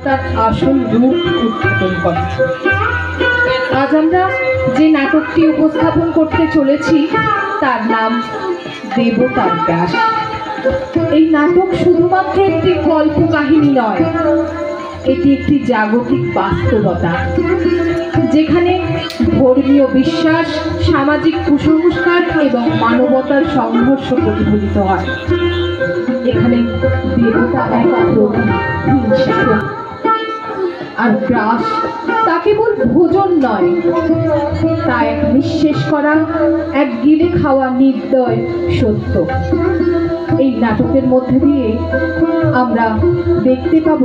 তার আসল রূপ উদ্ঘাটন করে। আজ আমরা যে নাটকটি উপস্থাপন করতে চলেছি তার নাম দেবতার গ্রাস। এই নাটক শুধুমাত্র একটি গল্প কাহিনী নয়, এটি একটি জাগতিক বাস্তবতা, যেখানে ধর্মীয় বিশ্বাস, সামাজিক কুসংস্কার এবং মানবতার সংঘর্ষ প্রতিফলিত হয়। এখানে দেবতা এক হিংসা, আর গ্রাস তা কেবল ভোজন নয়, তা এক নিঃশেষ করা, এক গিলে খাওয়া নির্দয় সত্য। এই নাটকের মধ্যে দিয়ে আমরা দেখতে পাব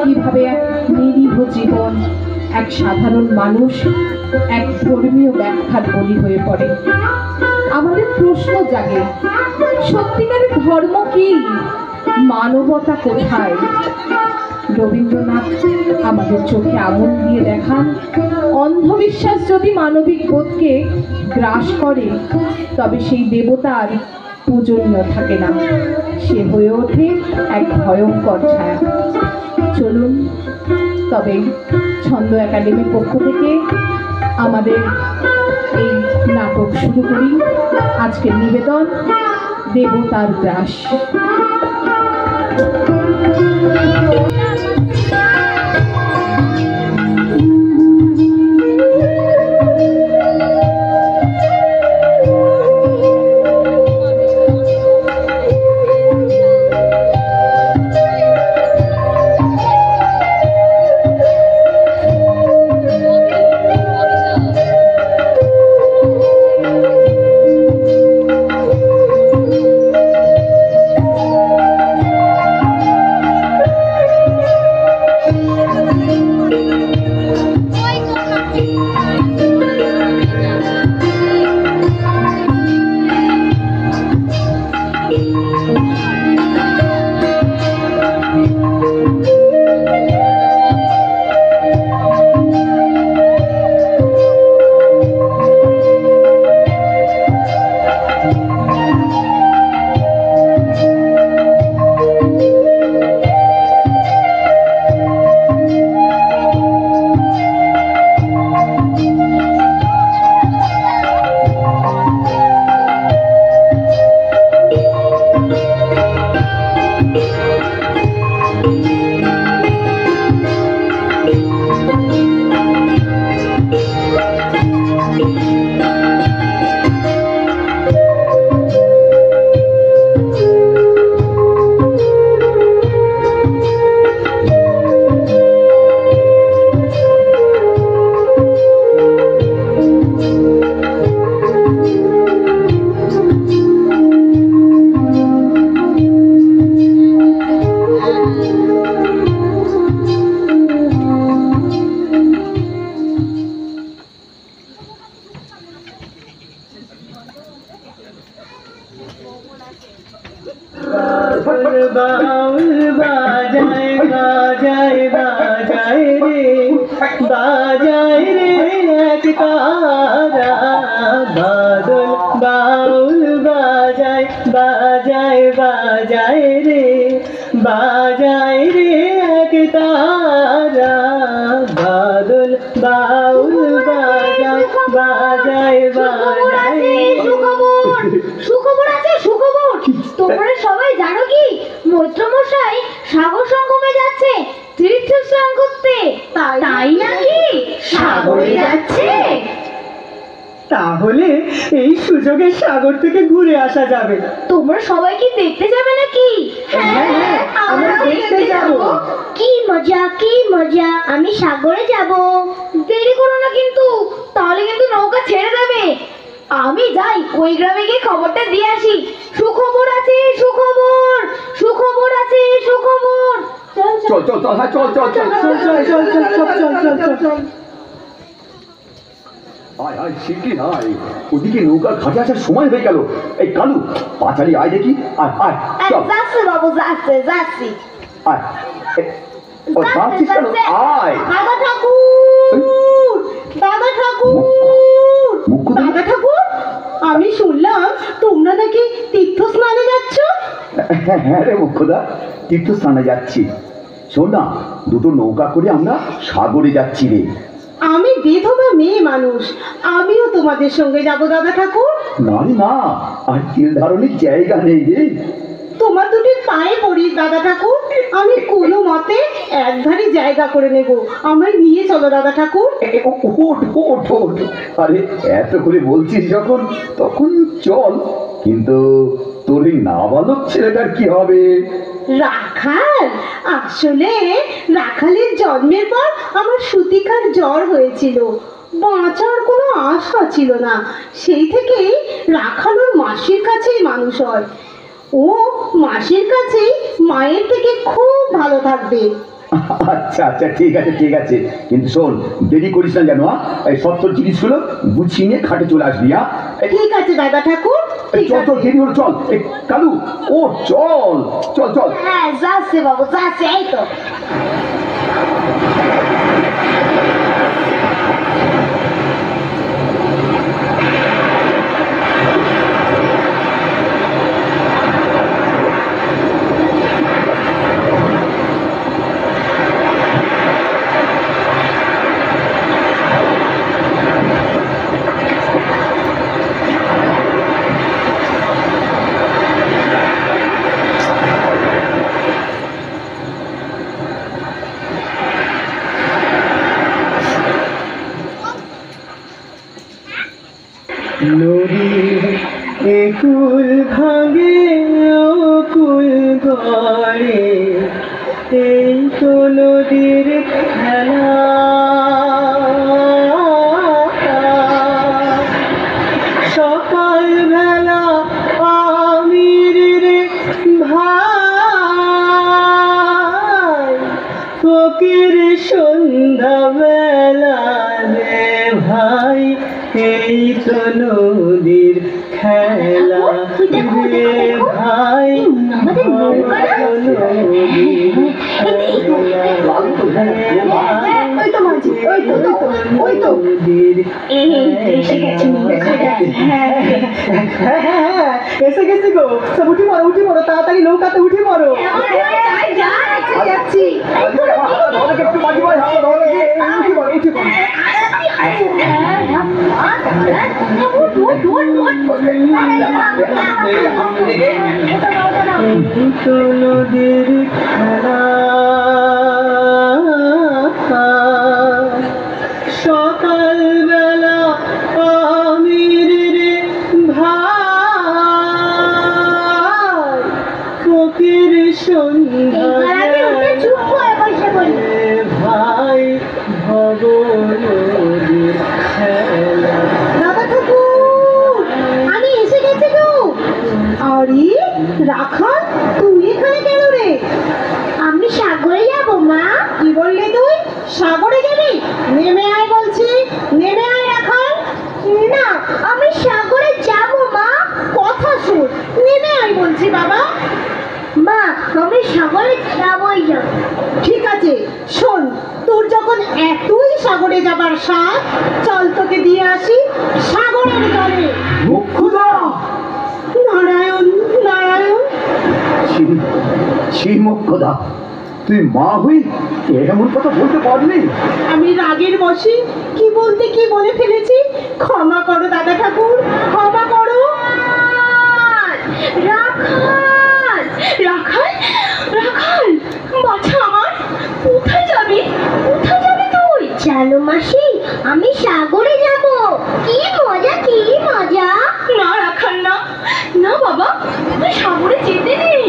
কিভাবে এক নিরীহ জীবন, এক সাধারণ মানুষ এক ধর্মীয় ব্যাখ্যার বলি হয়ে পড়ে। আমাদের প্রশ্ন জাগে, সত্যিকারের ধর্ম কি? মানবতা কোথায়? রবীন্দ্রনাথ আমাদের চোখে আগুন দিয়ে দেখান, অন্ধবিশ্বাস যদি মানবিক বোধকে গ্রাস করে তবে সেই দেবতার পূজনীয় থাকে না, সে হয়ে ওঠে এক ভয়ঙ্কর ছায়া। চলুন তবে ছন্দ একাডেমির পক্ষ থেকে আমাদের এই নাটক শুরু করি। আজকের নিবেদন দেবতার গ্রাস। তোমরা সবাই জানো কি মৈত্রমশাই সাগর সঙ্গমে যাচ্ছে তীর্থ স্নান করতে? তাই নাকি? সাগরে যাচ্ছে? তাহলে এই সুযোগে সাগর থেকে ঘুরে আসা যাবে। তোমরা সবাই কি দেখতে যাবে নাকি? হ্যাঁ, আমরা দেখতে যাব। কি মজা, কি মজা! আমি সাগরে যাব। দেরি করো না কিন্তু, তাহলে কিন্তু নৌকা ছেড়ে দেবে। আমি যাই, ওই গ্রামে গিয়ে খবরটা দিয়ে আসি। সুখবর আছে, সুখবর, সুখবর আছে, সুখবর। চল চল চল চল চল চল চল চল চল। আয় আয় শিগগির আয়, ওদিকে নৌকার ঘাটে আসার সময় হয়ে গেল। এই কালু, পাঁচালি আয় দেখি। আয় আয় চল। যাচ্ছে বাবু, যাচ্ছে যাচ্ছি। আয়, ও যাচ্ছিস কেন? আয়। দাদা ঠাকুর, দাদা ঠাকুর, দাদা ঠাকুর, আমি শুনলাম তোমরা নাকি তীর্থ স্নানে যাচ্ছ। হ্যাঁ রে মুখ্যদা, তীর্থ স্নানে যাচ্ছি। শোন না, দুটো নৌকা করে আমরা সাগরে যাচ্ছি রে। আমি বিধবা মেয়ে মানুষ, আমিও তোমাদের সঙ্গে যাব দাদা ঠাকুর। না রে না, আর তেল ধারণের জায়গা নেই রে। তোমার দুটির পায়ে পড়ি দাদা ঠাকুর, আমি কোনো মতে একধারে জায়গা করে নেব, আমায় নিয়ে চলো দাদা ঠাকুর। ওঠ ওঠ ওঠ, আরে এত করে বলছিস যখন, তখন চল। কিন্তু তোর এই নাবালক ছেলেটার কি হবে? রাখাল, আসলে রাখালের জন্মের পর আমার সুতিকার জ্বর হয়েছিল, বাঁচার কোনো আশা ছিল না। সেই থেকেই রাখাল ওর মাসির কাছেই মানুষ হয়। ও মাসির কাছেই মায়ের থেকে খুব ভালো থাকবে। আচ্ছা আচ্ছা, ঠিক আছে ঠিক আছে, কিন্তু শোন, দেরি করিস না যেন। এই সত্তর জিনিসগুলো গুছিয়ে নিয়ে খাটে চলে আসবি। ঠিক আছে দাদা ঠাকুর, ঠিক চল আছে। চল, দেরি হলো, চল। কালু, ও চল চল চল। হ্যাঁ যাচ্ছে বাবু, যাচ্ছে, এই তো। নদীর একুল ভাঙে অকুল গড়ে, এই তো নদীর খেলা। সকাল বেলা আমির রে ভাই, ফকির সন্ধ্যা বেলা রে ভাই, এই তো নদীর খেলা রে ভাই, ওই তো মাঝি, ওই তো ওই তো এসে গেছি গো। সব উঠে পড়ো তাড়াতাড়ি, নৌকাতে উঠে পড়ো। যাচ্ছি। একটু বাজি ভাই, উঠে পড়ো। নদীর খেলা, সকাল বেলা আমির রে ভাই, ফকির সন্ধ্যা ভাই, ভব নদীর খেলা। দাদা ঠাকুর, আমি এসে গেছি গো। আরে রাখাল, তুই এখানে কেন রে? আমি সাগরে যাব মা। কি বললি তুই? সাগরে গেলি? নেমে আয় বলছি, নেমে আয় রাখাল। না, আমি সাগরে যাব মা। কথা শোন, নেমে আয় বলছি বাবা। মা, আমি সাগরে যাবই যাব। ঠিক আছে, শোন, তোর যখন এতই সাগরে যাবার সাথ, চল তোকে দিয়ে আসি সাগরের জলে। মুখ্যদা, নারায়ণ নারায়ণ। ছি মুখ্যদা, তুই মা হই এমন কথা বলতে পারলি? আমি রাগের বশে কি বলতে কি বলে ফেলেছি, ক্ষমা করো দাদা ঠাকুর, ক্ষমা করো। রাখাল, রাখাল, রাখাল, বাছা আমার, কোথায় যাবি? কোথায় যাবি তুই? জানো মাসি, আমি সাগরে যাব। কি মজা, কি মজা। না রাখাল, না না বাবা, তুমি সাগরে যেতে নেই।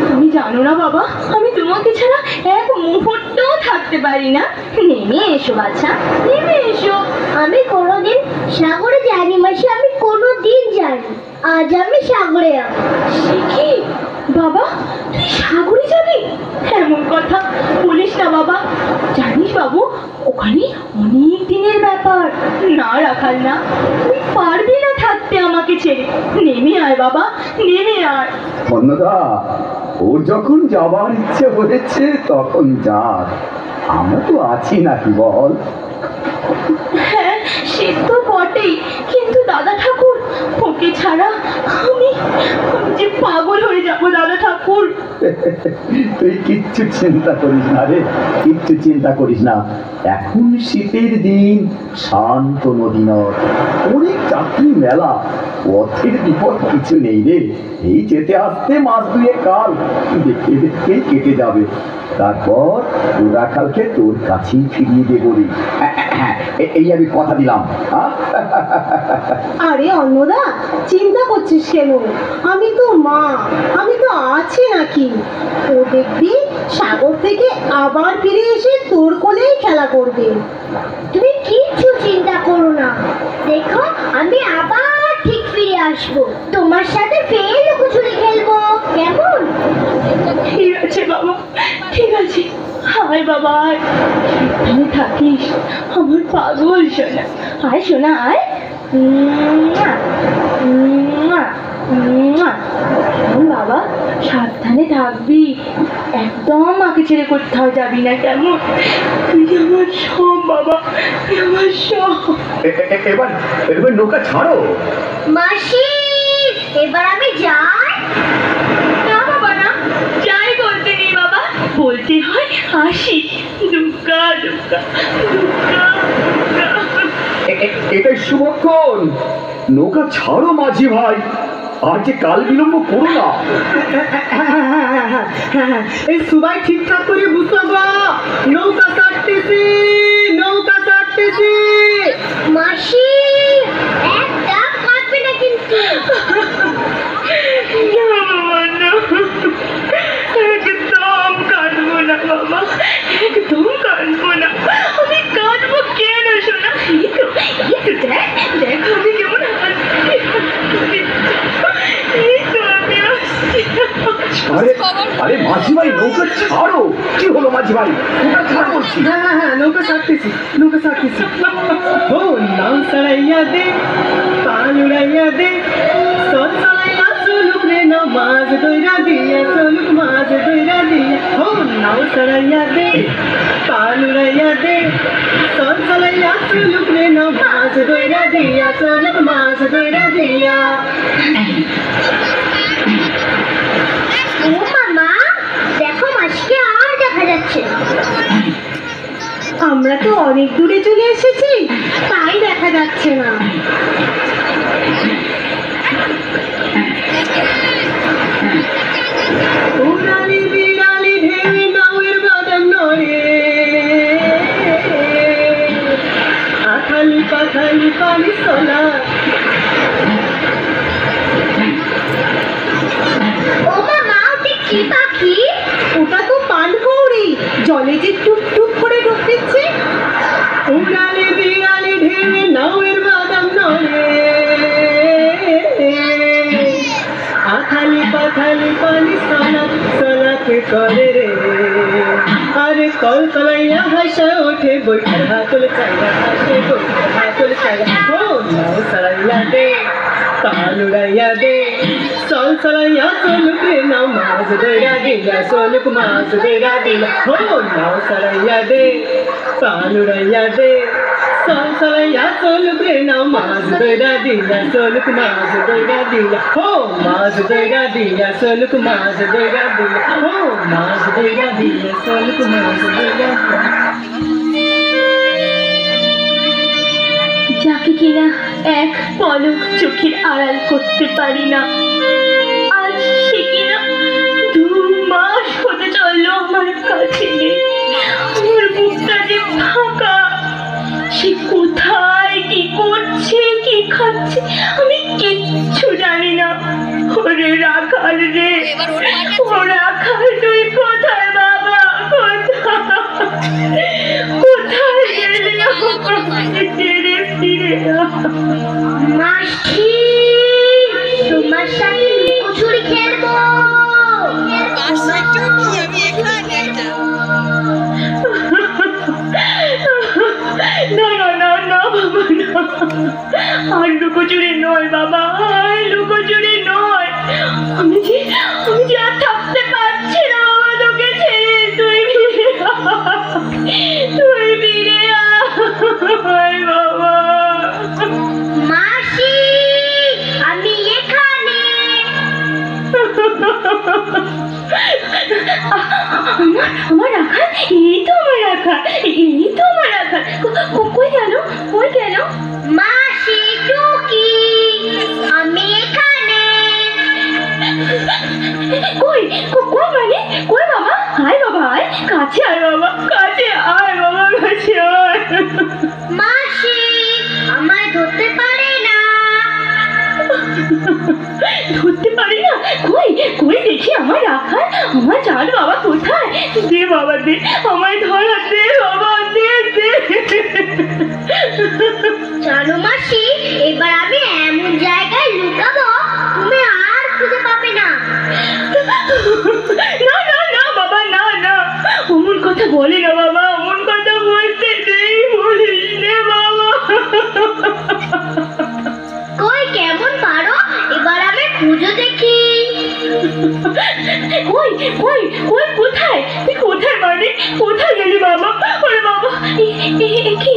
তুমি জানো না বাবা, আমি তোমাকে ছাড়া এক মুহূর্তও থাকতে পারি না। নেমে এসো বাছা, নেমে এসো। আমি কোনোদিন সাগরে যাইনি মাসি, আমি কোনোদিন যাইনি। আজ আমি সাগরে যাব। সে কি বাবা, তুই সাগরে যাবি? এমন কথা বলিস না বাবা। জানিস বাবু, ওখানে অনেক দিনের ব্যাপার। না রাখাল না, তুই পারবি না থাকতে আমাকে ছেড়ে। নেমে আয় বাবা, নেমে আয়। অন্নদা, ওর যখন যাবার ইচ্ছে হয়েছে তখন যাক, আমরা তো আছি নাকি বল? হ্যাঁ, সে তো বটেই, কিন্তু দাদা ঠাকুর, ওকে ছাড়া আমি আমি যে পাগল হয়ে যাবো দাদা ঠাকুর। তুই কিচ্ছু চিন্তা করিস না রে, কিচ্ছু চিন্তা করিস না। এখন শীতের দিন, শান্ত নদী নদ, অনেক যাত্রী মেলা, পথের বিপদ কিছু নেই রে। এই যেতে আসতে মাস দুয়ে কাল দেখতে দেখতেই কেটে যাবে। তারপর রাখালকে তোর কাছেই ফিরিয়ে দেবো রে। এই আমি কথা দিলাম। আরে অন্নদা, চিন্তা করছিস কেন? আমি তো মা, আমি তো আছি নাকি? ও দেখবি সাগর থেকে আবার ফিরে এসে তোর কোলেই খেলা করবে। তুমি কিচ্ছু চিন্তা করো না, দেখো আমি আবার ঠিক ফিরে আসবো, তোমার সাথে ফের লুকোচুরি খেলবো, কেমন? ঠিক আছে বাবা, ঠিক আছে। আয় বাবা আয়, সাবধানে থাকিস আমার পাগল সোনা। আয় সোনা আয়। বাবা সাবধানে থাকবি, একদম মাকে ছেড়ে কোথাও যাবি না, কেমন? তুই আমার সব বাবা, তুই আমার সব। এবার এবার নৌকা ছাড়ো। মাসি, এবার আমি যাই। না বাবা না, যাই বলতে নেই বাবা, বলতে হয় আসি। দুর্গা দুর্গা দুর্গা দুর্গা। এটাই শুভক্ষণ। নৌকা ছাড়ো মাঝি ভাই, আর যে কাল বিলম্ব করো না। এই সবাই ঠিকঠাক করে বুঝলো গো, নৌকা ছাড়তেছি, নৌকা ছাড়তেছি। মাসি, একদম কাঁদবে না কিন্তু। না বাবা না, একদম কাঁদবো না বাবা, একদম কাঁদবো না। আমি কাঁদবো কেন শোনা? এই তো দেখ দেখ আমি কেমন এই তো আমি আসছি। আরে আরে মাঝি ভাই নৌকা ছাড়ো। কি হলো মাঝি ভাই, নৌকা ছাড় বলছি। হ্যাঁ, নৌকা ছাড়তেছি, নৌকা ছাড়তেছি। ও নাও সরাইয়া দে, পাল উড়াইয়া দে, সল সরাইয়া সুলুক রে নামাজ দইরা দিয়া, সুলুক মাজ দইরা দিয়া। ও নাও সরাইয়া দে, পাল উড়াইয়া দে, সল সরাইয়া সুলুক রে নামাজ দইরা দিয়া, সুলুক মাজ দইরা দিয়া। ও মামা, দেখো মাসিকে আর দেখা যাচ্ছে না। আমরা তো অনেক দূরে চলে এসেছি, তাই দেখা যাচ্ছে না। উড়ালি বিড়ালি ঢেউ নাওয়ের বাদাম নড়ে, আখালি পাখালি পানি সোলা। ও মামা, ওটা কি পাখি? ওটা তো পানকৌড়ি, জলে যে টুপ টুপ করে ডুব দিচ্ছে। উড়ালি বিড়ালি ঢেউ নাওয়ের বাদাম নড়ে, আখালি পাখালি পানি সলাক সলাকে করে রে। আরে কল তলাইয়া হাসা ওঠে, বইটার হাতল চাইয়া হাসে, বইটার হাতল চাইয়া। ও নাও সরাইয়া দে, পাল উড়াইয়া দে, চল সরাইয়া চলুক রে নাও মাছ দইরা দিলা, চলুক মাছ দইরা দিলা। ও নাও সরাইয়া দে, পাল উড়াইয়া দে, চল সরাইয়া চলুক রে নাও মাছ দইরা দিলা, চলুক মাছ দইরা দিলা। ও মাছ দইরা দিলা, চলুক মাছ দইরা দিলা। ও মাছ দইরা দিলা, চলুক মাছ দইরা দিলা। যাকে কিনা এক পলক চোখের আড়াল করতে পারি না, আজ সে কিনা 2 মাস হতে চললো আমার কাছে নেই। আমার বুকটা যে ফাঁকা, সে কোথায় কি করছে কি খাচ্ছে আমি কিচ্ছু জানি না। ওরে রাখাল রে, ও রাখাল তুই কোথায় বাবা, কোথায় গেলি আমাকে ছেড়ে ফিরে? মাসি, তোমার সাথে লুকোচুরি খেলবো। না না না না বাবা না, আর লুকোচুরি নয় বাবা, আর লুকোচুরি নয়। আমি যে আর থাকতে পারছি না বাবা তোকে ছেড়ে। তুই ফিরে তুই ফিরে আয় বাবা। মাসি, আমার রাখাল, এই তো আমার রাখাল, এই তো আমার রাখাল। কই গেল, কই গেল? মাসি টুকি, আমি এখানে। কই কই মানে, কই বাবা? আয় বাবা, আয় কাছে, আয় বাবা কাছে, আয় বাবা কাছে আয়। মাসি আমায় ধরতে পারে না। ধরতে পারি না? কই কই দেখি আমার রাখাল, আমার চাঁদ বাবা কোথায়? দে বাবা দে, আমায় ধরা দে বাবা, দে দে। জানো মাসি, এবার আমি এমন জায়গায় লুকাবো তুমি আর খুঁজে পাবে না। না না না বাবা, না না, অমন কথা বলি না বাবা, অমন কথা বলতে নেই, বলিস নে বাবা। কই কেমন পারো, এবার আমি খুঁজে দেখি। কই কই কই কোথায়, তুই কোথায় মানে, কোথায় গেলি বাবা? ওরে বাবা, কি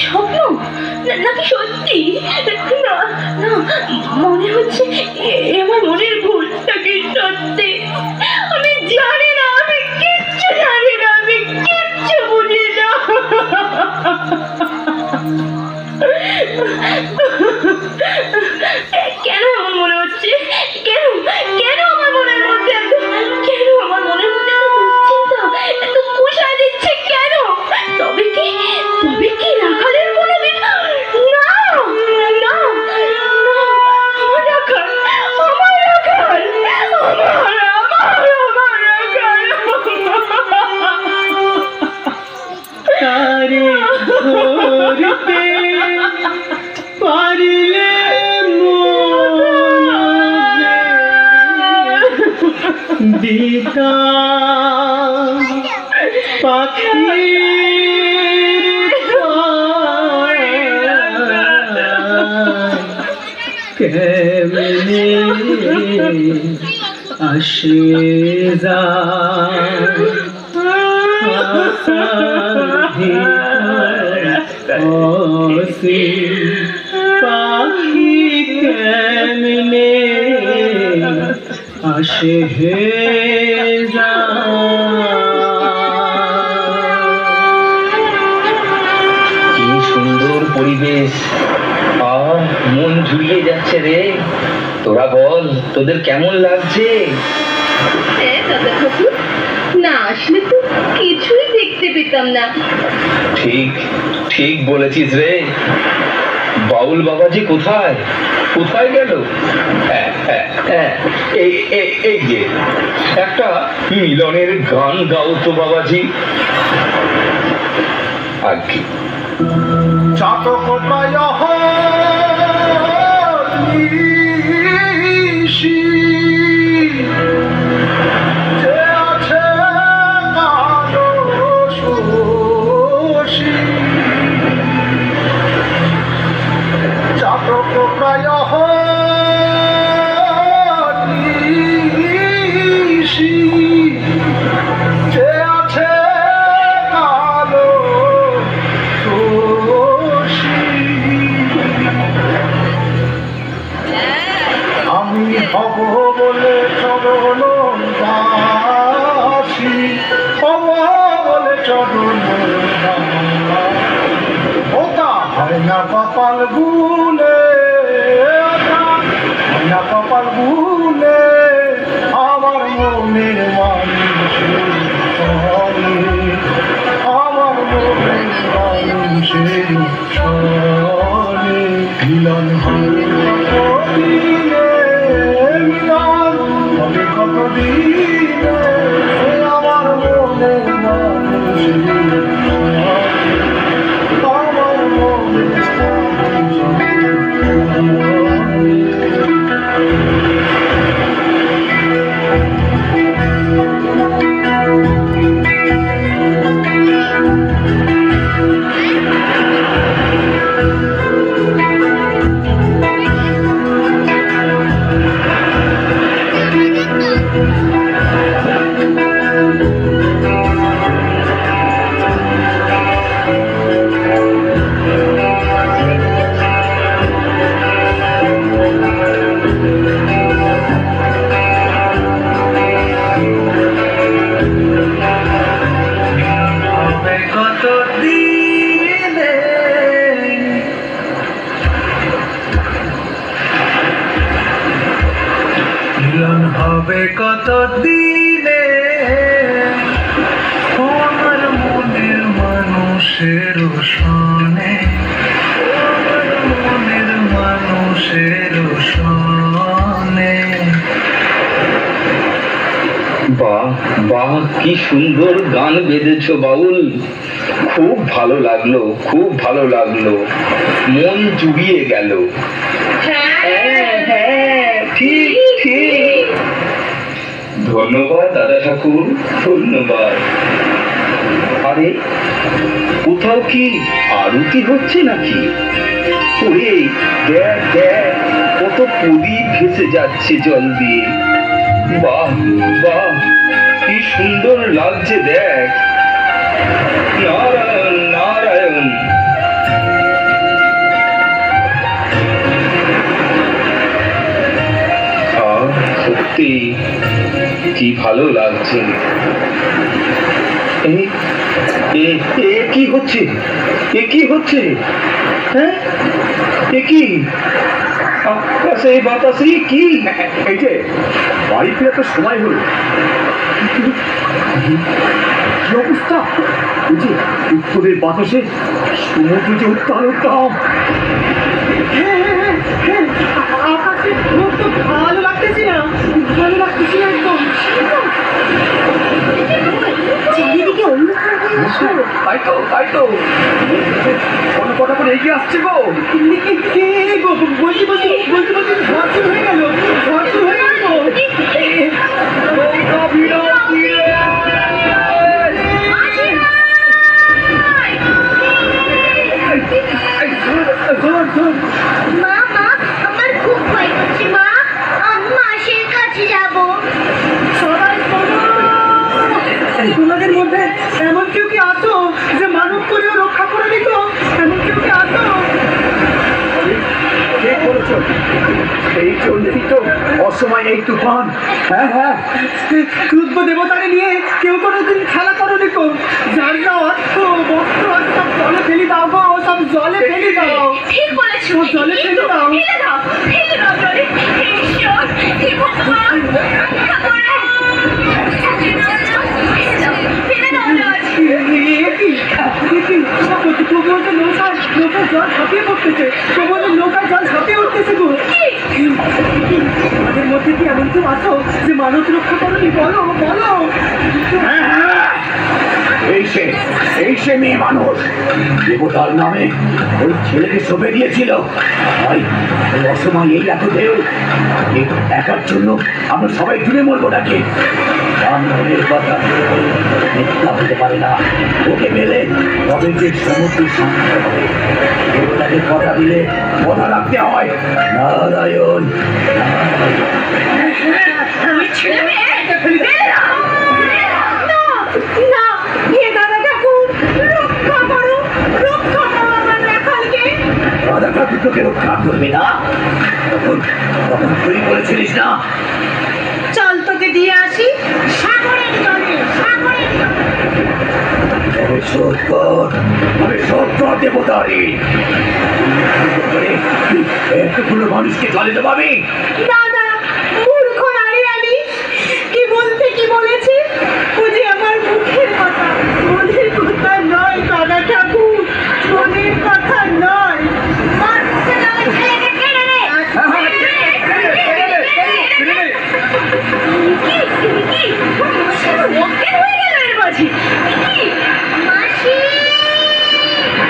স্বপ্ন নাকি সত্যি? না না, মনে হচ্ছে আমার মনের ভুল নাকি সত্যি। আমি জানি না, আমি কিচ্ছু জানি না, আমি কিচ্ছু বুঝি না। কেন এমন মনে হচ্ছে? কেন কেন আমার মনের মধ্যে কেন আমার মনের মধ্যে এত দুশ্চিন্তা, এত কুষা দিচ্ছে কেন? তবে কি রাখালের কোনো দিন? না না, আমার রাখাল, আমার রাখাল, আমার রাখাল। তারে ধরতে পারিলে দিতা পাখির কেমনে আসে যায় পাখি কেমনে আসে হে কি সুন্দর পরিবেশ, মন জুড়িয়ে যাচ্ছে রে। তোরা বল, তোদের কেমন লাগছে? না আসলে তো কিছুই দেখতে পেতাম না। ঠিক ঠিক বলেছিস রে। বাউল বাবাজি কোথায়, কোথায় গেল? এই যে একটা মিলনের গান গাও তো বাবাজি। আগে চাতকতায় নিশি যে আছে কালো শোষী, চাতকতায় নিশি যে আছে কালো আমি হব বলে চরণ দাসী, হব বলে চরণ ওটা হয় না কপাল গুনে, হয় না কপাল গুনে আমার মনের মানুষের সনে, আমার মনের মানুষের সনে মিলন হবে কতদিনে, মিলন হবে কতদিনে আমার মনের মানুষের সনে, আমার মনের মানুষের তবে কত দিনে আমার মনের মানুষের সনে, আমার মনের মানুষের সনে। বাহ বাহ, কি সুন্দর গান বেঁধেছো বাউল, খুব ভালো লাগলো, খুব ভালো লাগলো, মন জুড়িয়ে গেল। হ্যাঁ হ্যাঁ, ঠিক ঠিক। ধন্যবাদ দাদা ঠাকুর, ধন্যবাদ। আরে কোথাও কি আরতি হচ্ছে নাকি? ওরে দেখ দেখ, কত প্রদীপ ভেসে যাচ্ছে জল দিয়ে। বাহ বাহ, কি সুন্দর লাগছে দেখ। নারায়ণ নারায়ণ। সত্যি কি ভালো লাগছে। কি হচ্ছে, কি হচ্ছে? হ্যাঁ, কি আকাশে বাতাসে কি? এই যে বাড়ি ফেরার তো সময় হলো, কি অবস্থা? ওই যে উত্তরের বাতাসে সমুদ্র যে উত্তাল উত্তাম। আকাশে খুব তো ভালো লাগতেছে না, ভালো লাগতেছে না একদম। চারিদিকে অন্ধকার হয়ে আসলো। তাই তো তাই তো, কোনো কথা করে এগিয়ে আসছে গো। বলছি বলছি বলছি বলছি ঝড় শুরু হয়ে গেল, ঝড় শুরু হয়ে গেল গো। মা মা আমার খুব ভয় করছে মা, আমি মাসির কাছে যাব। সবাই তোমাদের মধ্যে এমন কেউ কি আছো যে মানব করেও রক্ষা করে দিত? এমন কেউ কি আছো? ঠিক বলেছো, এই জন্যই তো অসময় এই তুফান। হ্যাঁ হ্যাঁ, ক্রুদ্ধ দেবতাকে নিয়ে কেউ কোনোদিন খেলা করোনি তো? যার যা অর্থ বস্ত্র সব জলে ফেলি দাও গো, সব জলে ফেলি দাও। ঠিক বলেছো, সব জলে ফেলি দাও। ফেলে দাও, ফেলে দাও জলে। হে ঈশ্বর, হে ভগবান, ফেলে দাও জল। তবুও তো নৌকায় জল ঝাঁপিয়ে পড়তেছে, তবুও তো নৌকায় জল ঝাঁপিয়ে উঠতেছে গো। আমাদের মধ্যে কি এমন কেউ আছো যে মানব রক্ষা করনি? বলো বলো। এই সে মেয়ে মানুষ দেবতার নামে ওই ছেলেকে সঁপে দিয়েছিল। ভাই ওই অসময় এই এত ঢেউ, এই একার জন্য আমরা সবাই জুড়ে মরবো নাকি? রামধনের কথা মিথ্যা হতে পারে না, ওকে মেলে তবে যে সমুদ্র শান্ত হবে। দেবতাকে কথা দিলে কথা রাখতে হয়। নারায়ণ না, হে দাদা ঠাকুর, রক্ষা করো, রক্ষা করো আমার রাখালকে। রাধা ঠাকুর তোকে রক্ষা করবে না? তখন তখন তুই বলেছিলিস না চল তোকে দিয়ে আসি সাগরের জলে, সাগরের জলে। তবে শোধ কর, তবে শোধ কর দেবতারি। এতগুলো মানুষকে জলে দেবাবি? দাদা মূর্খ নারী, আমি কি বলতে কি বলেছি? ও যে আমার মুখের কথা, মনের কথা নয় দাদা ঠাকুর, মনের কথা নয়। মাসি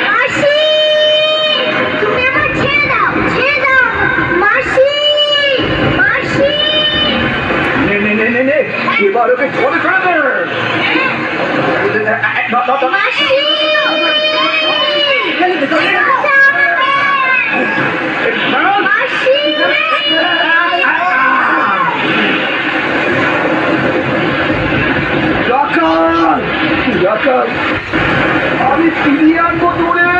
মাসি তুমি আমার ছেড়ে দাও, ছেড়ে দাও মাসি মাসি। নে নে নে নে নে, এবার ওকে জলে ফেলে দে। মাসি মাসি। রাখাল, রাখাল, আমি ফিরিয়ে আনবো তোরে।